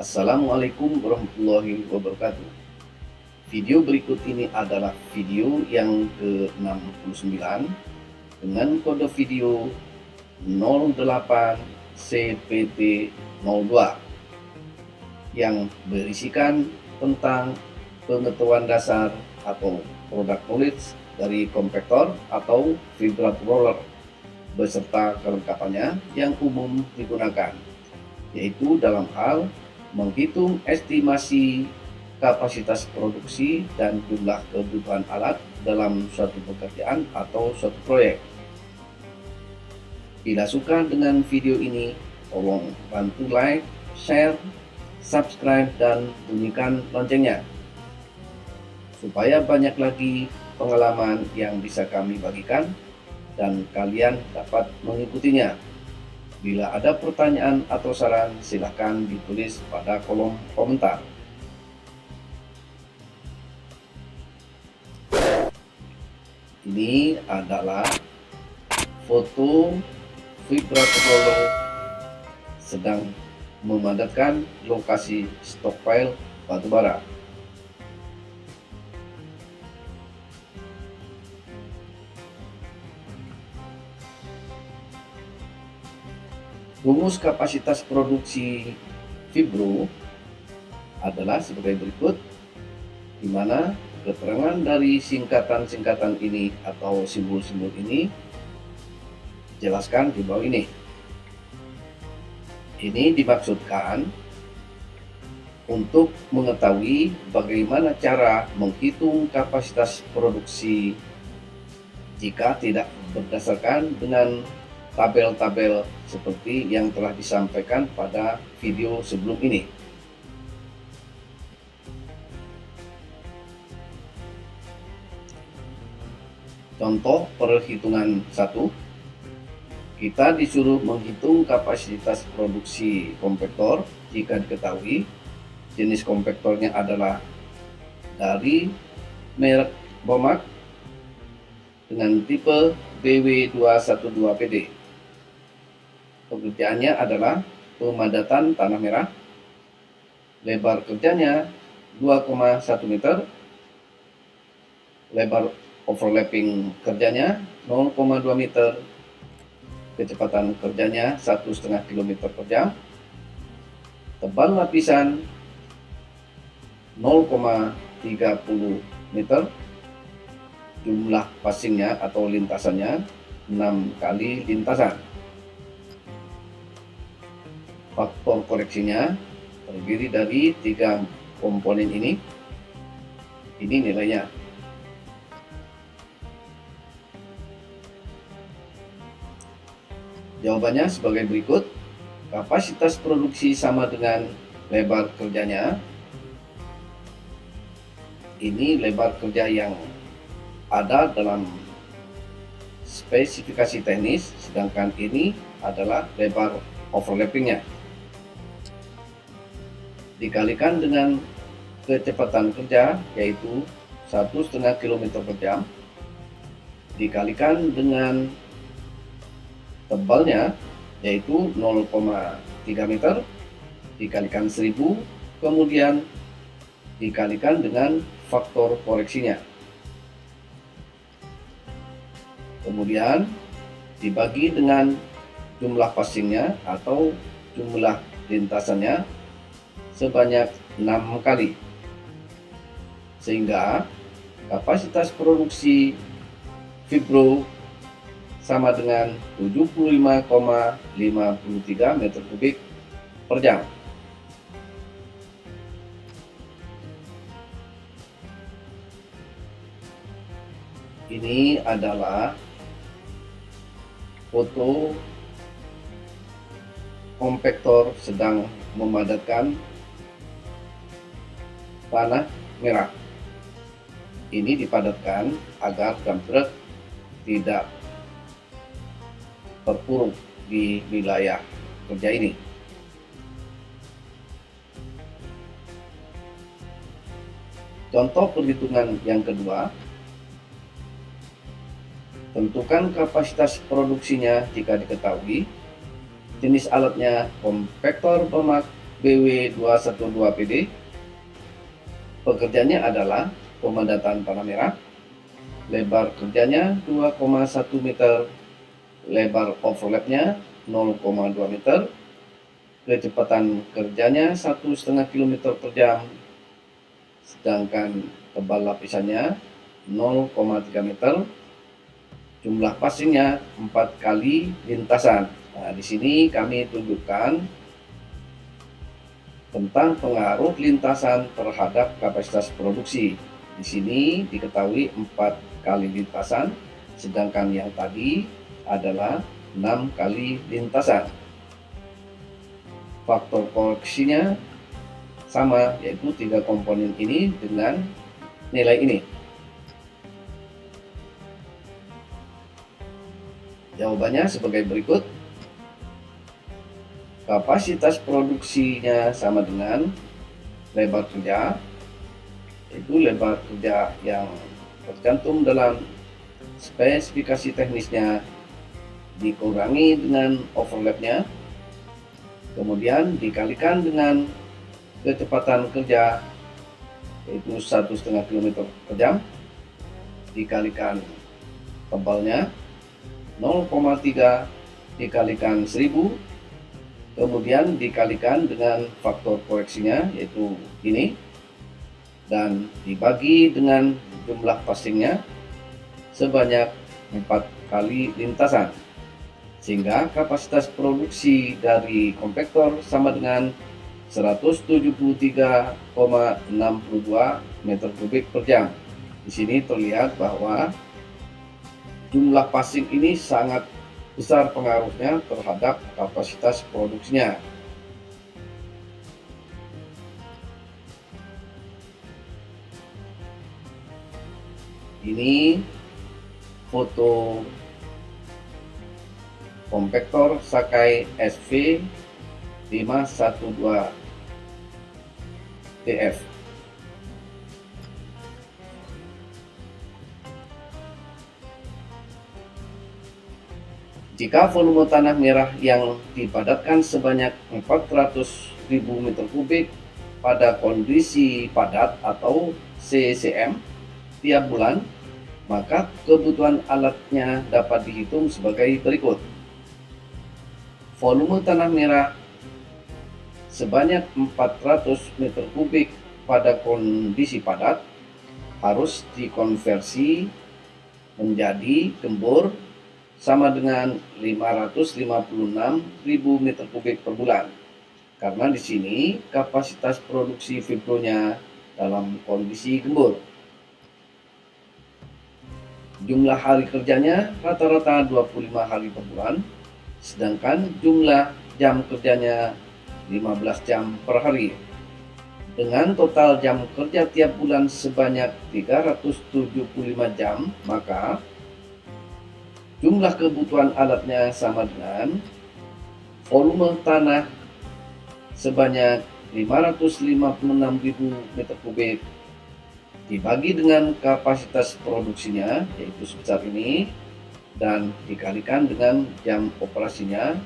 Assalamualaikum warahmatullahi wabarakatuh. Video berikut ini adalah video yang ke-69 dengan kode video 08CPT02 yang berisikan tentang pengetahuan dasar atau product knowledge dari kompaktor atau vibrato roller beserta kelengkapannya yang umum digunakan, yaitu dalam hal menghitung estimasi kapasitas produksi dan jumlah kebutuhan alat dalam suatu pekerjaan atau suatu proyek. Bila suka dengan video ini, tolong bantu like, share, subscribe, dan bunyikan loncengnya supaya banyak lagi pengalaman yang bisa kami bagikan dan kalian dapat mengikutinya. Bila ada pertanyaan atau saran, silakan ditulis pada kolom komentar. Ini adalah foto vibrato roller sedang memadamkan lokasi stockpile batubara. Rumus kapasitas produksi Vibro adalah sebagai berikut, di mana keterangan dari singkatan-singkatan ini atau simbol-simbol ini dijelaskan di bawah ini. Ini dimaksudkan untuk mengetahui bagaimana cara menghitung kapasitas produksi jika tidak berdasarkan dengan tabel-tabel seperti yang telah disampaikan pada video sebelum ini. Contoh perhitungan 1, kita disuruh menghitung kapasitas produksi kompaktor jika diketahui jenis kompaktornya adalah dari merek Bomac dengan tipe BW212PD. Pekerjaannya adalah pemadatan tanah merah. Lebar kerjanya 2,1 meter. Lebar overlapping kerjanya 0,2 meter. Kecepatan kerjanya 1,5 km per jam. Tebal lapisan 0,30 meter. Jumlah passingnya atau lintasannya 6 kali lintasan. Faktor koreksinya terdiri dari 3 komponen ini. Ini nilainya. Jawabannya sebagai berikut. Kapasitas produksi sama dengan lebar kerjanya. Ini lebar kerja yang ada dalam spesifikasi teknis, sedangkan ini adalah lebar overlappingnya. Dikalikan dengan kecepatan kerja yaitu 1,5 km per jam, dikalikan dengan tebalnya yaitu 0,3 meter, dikalikan 1000, kemudian dikalikan dengan faktor koreksinya. Kemudian dibagi dengan jumlah passingnya atau jumlah lintasannya sebanyak 6 kali, sehingga kapasitas produksi Vibro sama dengan 75,53 meter kubik per jam. Ini adalah foto kompaktor sedang memadatkan tanah merah. Ini dipadatkan agar dump truck tidak terpuruk di wilayah kerja ini. Contoh perhitungan yang kedua, tentukan kapasitas produksinya jika diketahui jenis alatnya kompaktor Bomac BW212PD. Pekerjaannya adalah pemadatan tanah merah. Lebar kerjanya 2,1 meter, lebar overlapnya 0,2 meter, kecepatan kerjanya 1,5 km per jam, sedangkan tebal lapisannya 0,3 meter, jumlah passingnya 4 kali lintasan. Nah, di sini kami tunjukkan tentang pengaruh lintasan terhadap kapasitas produksi. Di sini diketahui 4 kali lintasan, sedangkan yang tadi adalah 6 kali lintasan. Faktor koreksinya sama, yaitu 3 komponen ini dengan nilai ini. Jawabannya sebagai berikut. Kapasitas produksinya sama dengan lebar kerja, yaitu lebar kerja yang tercantum dalam spesifikasi teknisnya dikurangi dengan overlapnya, kemudian dikalikan dengan kecepatan kerja, yaitu 1,5 km per jam, dikalikan tebalnya 0,3 dikalikan 1000, kemudian dikalikan dengan faktor koreksinya, yaitu ini, dan dibagi dengan jumlah passingnya sebanyak 4 kali lintasan, sehingga kapasitas produksi dari kompaktor sama dengan 173,62 meter kubik per jam. Di sini terlihat bahwa jumlah passing ini sangat besar pengaruhnya terhadap kapasitas produksinya. Ini foto kompaktor Sakai SV 512 TF. Jika volume tanah merah yang dipadatkan sebanyak 400.000 meter kubik pada kondisi padat atau CCM tiap bulan, maka kebutuhan alatnya dapat dihitung sebagai berikut. Volume tanah merah sebanyak 400 meter kubik pada kondisi padat harus dikonversi menjadi gembur sama dengan 556.000 meter kubik per bulan. Karena di sini kapasitas produksi fibronya dalam kondisi gembur. Jumlah hari kerjanya rata-rata 25 hari per bulan, sedangkan jumlah jam kerjanya 15 jam per hari. Dengan total jam kerja tiap bulan sebanyak 375 jam, maka jumlah kebutuhan alatnya sama dengan volume tanah sebanyak 556.000 meter kubik dibagi dengan kapasitas produksinya, yaitu sebesar ini, dan dikalikan dengan jam operasinya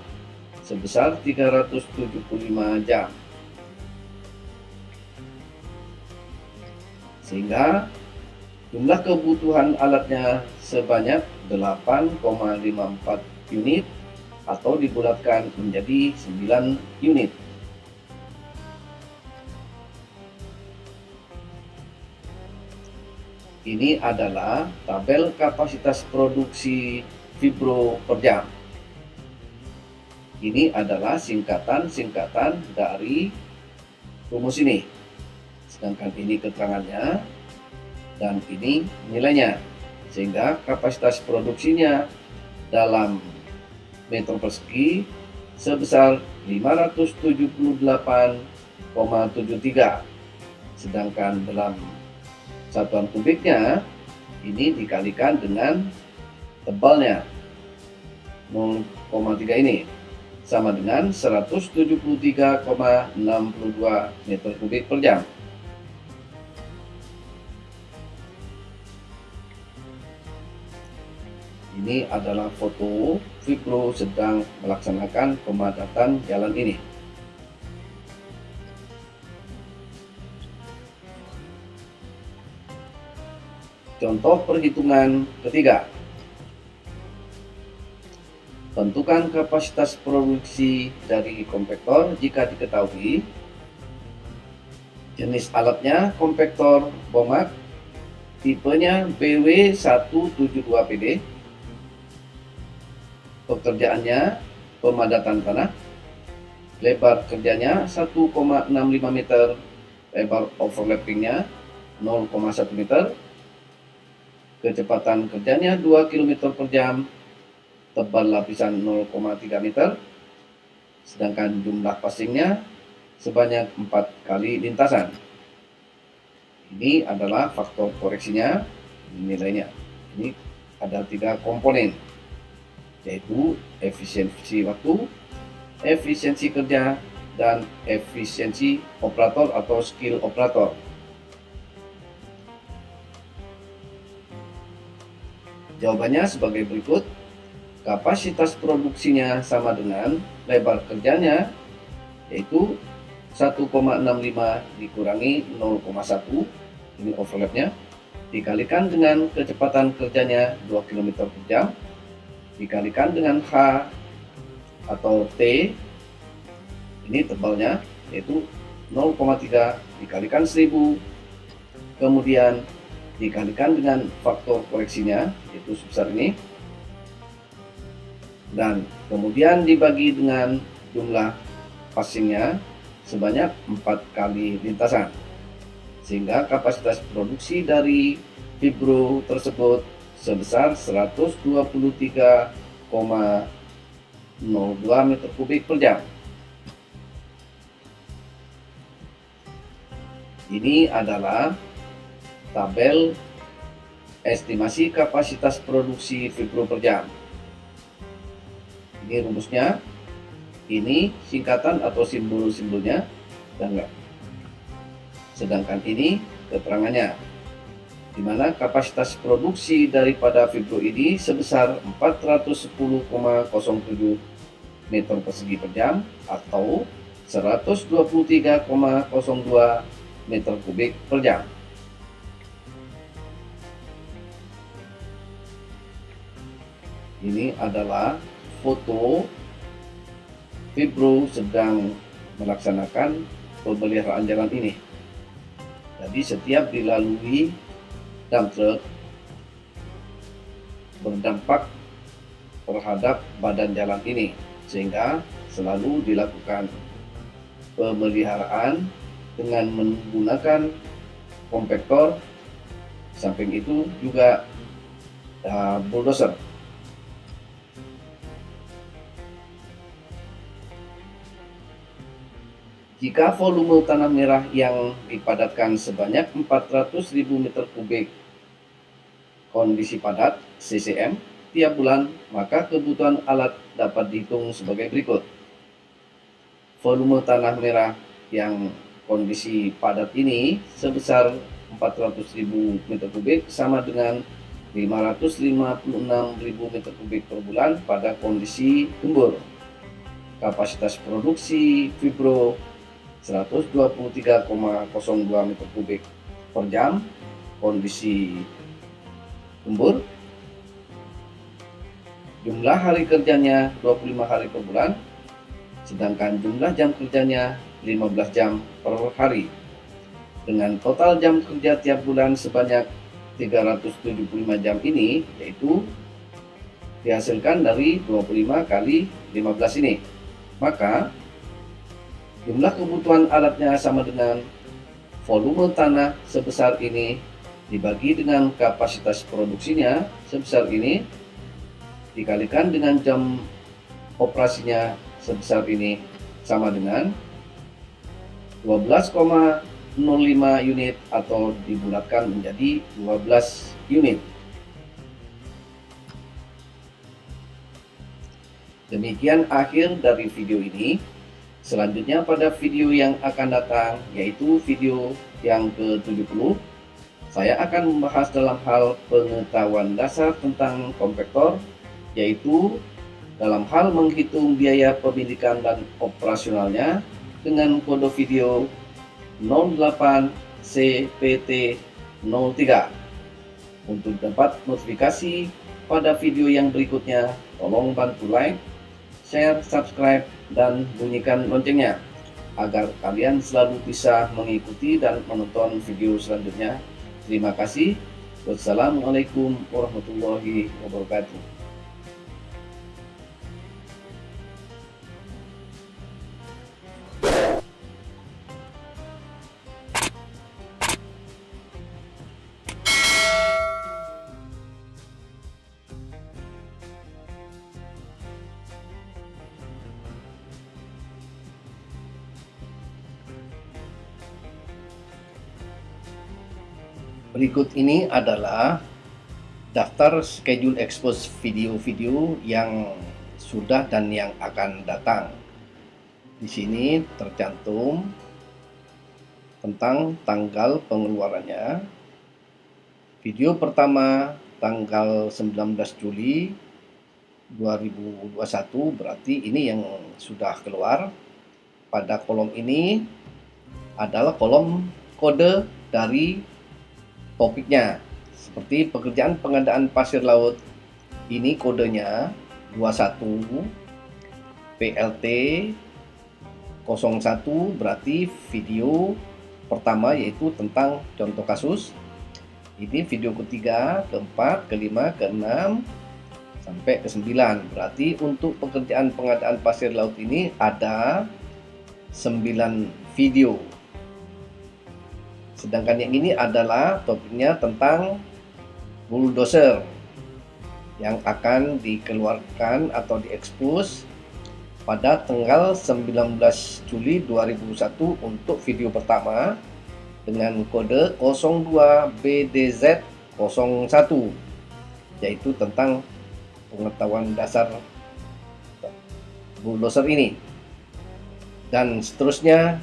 sebesar 375 jam. Sehingga jumlah kebutuhan alatnya sebanyak 8,54 unit atau dibulatkan menjadi 9 unit. Ini adalah tabel kapasitas produksi fibro per jam. Ini adalah singkatan dari rumus ini. Sedangkan ini keterangannya dan ini nilainya. Sehingga kapasitas produksinya dalam meter persegi sebesar 578,73. Sedangkan dalam satuan kubiknya ini dikalikan dengan tebalnya 0,3 ini sama dengan 173,62 meter kubik per jam. Ini adalah foto fibro sedang melaksanakan pemadatan jalan ini. Contoh perhitungan ketiga. Tentukan kapasitas produksi dari kompaktor jika diketahui. Jenis alatnya kompaktor Bomac, tipenya BW172PD. Pekerjaannya pemadatan tanah. Lebar kerjanya 1,65 meter, lebar overlappingnya 0,1 meter. Kecepatan kerjanya 2 km per jam, tebal lapisan 0,3 meter, sedangkan jumlah passingnya sebanyak 4 kali lintasan. Ini adalah faktor koreksinya, nilainya. Ini ada 3 komponen, yaitu efisiensi waktu, efisiensi kerja, dan efisiensi operator atau skill operator. Jawabannya sebagai berikut. Kapasitas produksinya sama dengan lebar kerjanya, yaitu 1,65 dikurangi 0,1, ini overlapnya, dikalikan dengan kecepatan kerjanya 2 km per jam, dikalikan dengan H atau T, ini tebalnya, yaitu 0,3 dikalikan 1000, kemudian dikalikan dengan faktor koreksinya, yaitu sebesar ini, dan kemudian dibagi dengan jumlah passingnya sebanyak 4 kali lintasan, sehingga kapasitas produksi dari fibro tersebut sebesar 123,02 meter kubik per jam. Ini adalah tabel estimasi kapasitas produksi fibro per jam. Ini rumusnya, ini singkatan atau simbol-simbolnya, dan sedangkan ini keterangannya, di mana kapasitas produksi daripada fibro ini sebesar 410,07 meter persegi per jam atau 123,02 meter kubik per jam. Ini adalah foto fibro sedang melaksanakan pemeliharaan jalan ini. Jadi setiap dilalui dump truck berdampak terhadap badan jalan ini, sehingga selalu dilakukan pemeliharaan dengan menggunakan kompaktor. Samping itu juga bulldozer. Jika volume tanah merah yang dipadatkan sebanyak 400.000 meter kubik kondisi padat CCM tiap bulan, maka kebutuhan alat dapat dihitung sebagai berikut. Volume tanah merah yang kondisi padat ini sebesar 400.000 meter kubik sama dengan 556.000 meter kubik per bulan pada kondisi gembur. Kapasitas produksi fibro 123,02 meter kubik per jam kondisi gembur. Jumlah hari kerjanya 25 hari per bulan, sedangkan jumlah jam kerjanya 15 jam per hari, dengan total jam kerja tiap bulan sebanyak 375 jam. Ini yaitu dihasilkan dari 25 kali 15 ini. Maka jumlah kebutuhan alatnya sama dengan volume tanah sebesar ini dibagi dengan kapasitas produksinya sebesar ini dikalikan dengan jam operasinya sebesar ini, sama dengan 12,05 unit atau dibulatkan menjadi 12 unit. Demikian akhir dari video ini. Selanjutnya pada video yang akan datang, yaitu video yang ke-70, saya akan membahas dalam hal pengetahuan dasar tentang kompaktor, yaitu dalam hal menghitung biaya pemilikan dan operasionalnya dengan kode video 08 CPT03. Untuk dapat notifikasi pada video yang berikutnya, tolong bantu like, share, subscribe, dan bunyikan loncengnya agar kalian selalu bisa mengikuti dan menonton video selanjutnya. Terima kasih. Wassalamualaikum warahmatullahi wabarakatuh. Berikut ini adalah daftar schedule expose video-video yang sudah dan yang akan datang. Di sini tercantum tentang tanggal pengeluarannya. Video pertama tanggal 19 Juli 2021, berarti ini yang sudah keluar. Pada kolom ini adalah kolom kode dari topiknya, seperti pekerjaan pengadaan pasir laut. Ini kodenya 21 PLT 01, berarti video pertama yaitu tentang contoh kasus. Ini video ketiga, keempat, kelima, keenam, sampai ke-9. Berarti untuk pekerjaan pengadaan pasir laut ini ada 9 video. Sedangkan yang ini adalah topiknya tentang bulldozer yang akan dikeluarkan atau diekspos pada tanggal 19 Juli 2001 untuk video pertama dengan kode 02BDZ01, yaitu tentang pengetahuan dasar bulldozer ini. Dan seterusnya,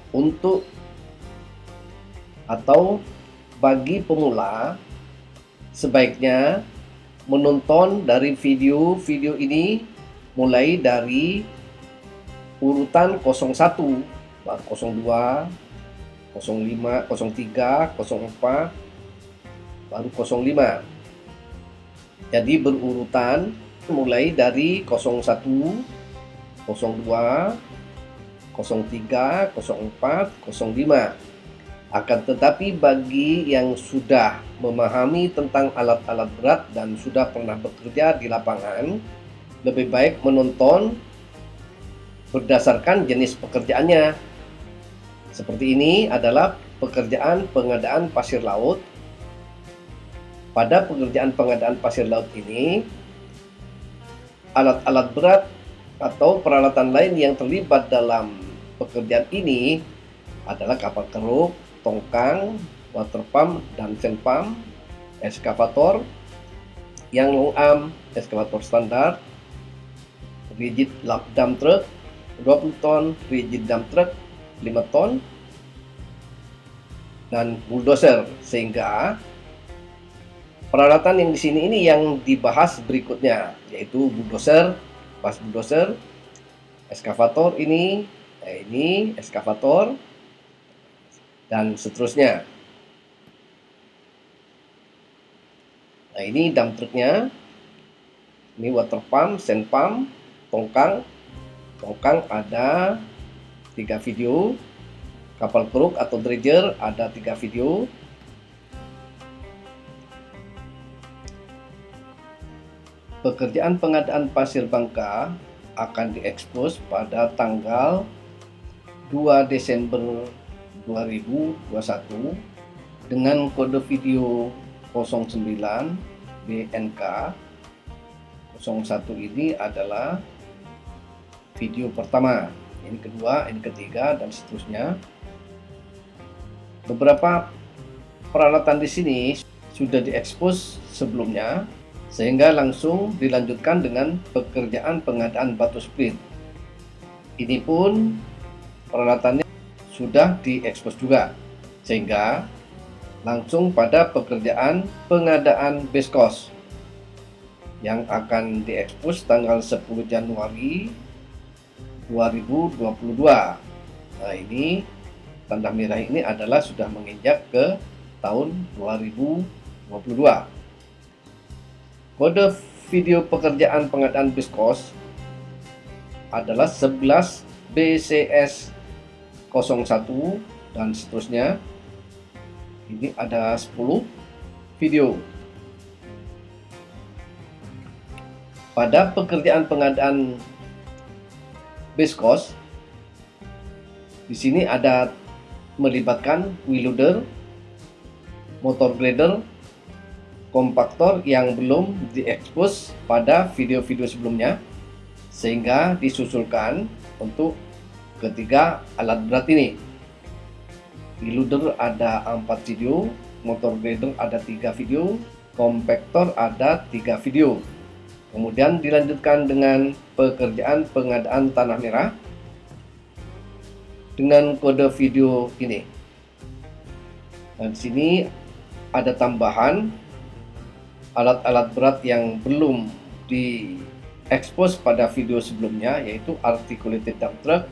untuk atau bagi pemula sebaiknya menonton dari video-video ini mulai dari urutan 01, 02, 05, 03, 04, baru 05. Jadi berurutan mulai dari 01, 02, 03, 04, 05. Akan tetapi bagi yang sudah memahami tentang alat-alat berat dan sudah pernah bekerja di lapangan, lebih baik menonton berdasarkan jenis pekerjaannya. Seperti ini adalah pekerjaan pengadaan pasir laut. Pada pekerjaan pengadaan pasir laut ini, alat-alat berat atau peralatan lain yang terlibat dalam pekerjaan ini adalah kapal keruk, tongkang, water pump dan sand pump, eskavator yang long arm, eskavator standar, rigid dump truck 20 ton, rigid dump truck 5 ton, dan bulldozer. Sehingga peralatan yang di sini ini yang dibahas berikutnya, yaitu bulldozer, pas bulldozer, eskavator ini eskavator, dan seterusnya. Nah, ini dump truknya, ini water pump, sand pump, tongkang ada 3 video, kapal keruk atau dredger ada 3 video. Pekerjaan pengadaan pasir Bangka akan diekspos pada tanggal 2 Desember 2021 dengan kode video 09 BNK 01. Ini adalah video pertama, ini kedua, ini ketiga, dan seterusnya. Beberapa peralatan di sini sudah diekspos sebelumnya, sehingga langsung dilanjutkan dengan pekerjaan pengadaan batu split. Ini pun peralatannya sudah diekspos juga, sehingga langsung pada pekerjaan pengadaan base cost yang akan diekspos tanggal 10 Januari 2022. Nah, ini tanda merah ini adalah sudah menginjak ke tahun 2022. Kode video pekerjaan pengadaan BISKOS adalah 11 BCS 01 dan seterusnya. Ini ada 10 video. Pada pekerjaan pengadaan BISKOS, di sini ada melibatkan wheel loader, motor grader, kompaktor yang belum diekspos pada video-video sebelumnya, sehingga disusulkan untuk ketiga alat berat ini. Wheel loader ada 4 video, motor grader ada 3 video, kompaktor ada 3 video. Kemudian dilanjutkan dengan pekerjaan pengadaan tanah merah dengan kode video ini. Dan di sini ada tambahan alat-alat berat yang belum diekspos pada video sebelumnya, yaitu articulated dump truck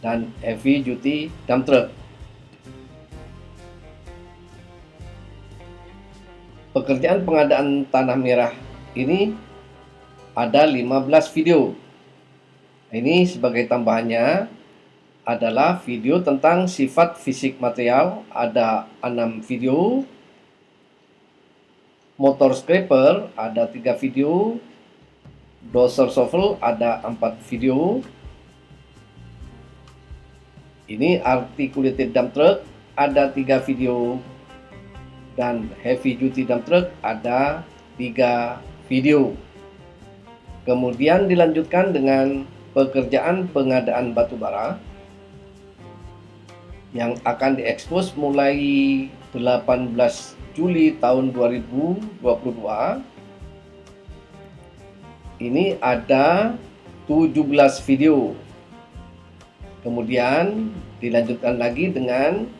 dan heavy duty dump truck. Pekerjaan pengadaan tanah merah ini ada 15 video. Ini sebagai tambahannya adalah video tentang sifat fisik material, ada 6 video. Motor scraper ada 3 video. Dozer shovel ada 4 video. Ini articulated dump truck ada 3 video. Dan heavy duty dump truck ada 3 video. Kemudian dilanjutkan dengan pekerjaan pengadaan batu bara yang akan diekspos mulai 18 Juli tahun 2022. Ini ada 17 video. Kemudian dilanjutkan lagi dengan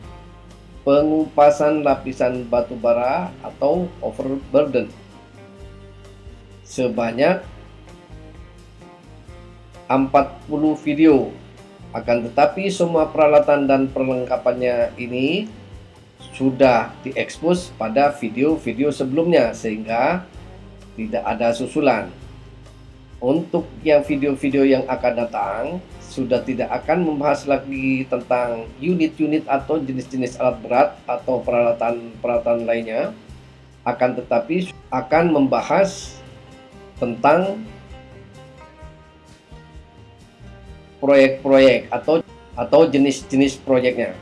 pengupasan lapisan batu bara atau overburden sebanyak 40 video. Akan tetapi semua peralatan dan perlengkapannya ini sudah diekspos pada video-video sebelumnya, sehingga tidak ada susulan. Untuk yang video-video yang akan datang sudah tidak akan membahas lagi tentang unit-unit atau jenis-jenis alat berat atau peralatan lainnya, akan tetapi akan membahas tentang proyek-proyek atau jenis-jenis proyeknya.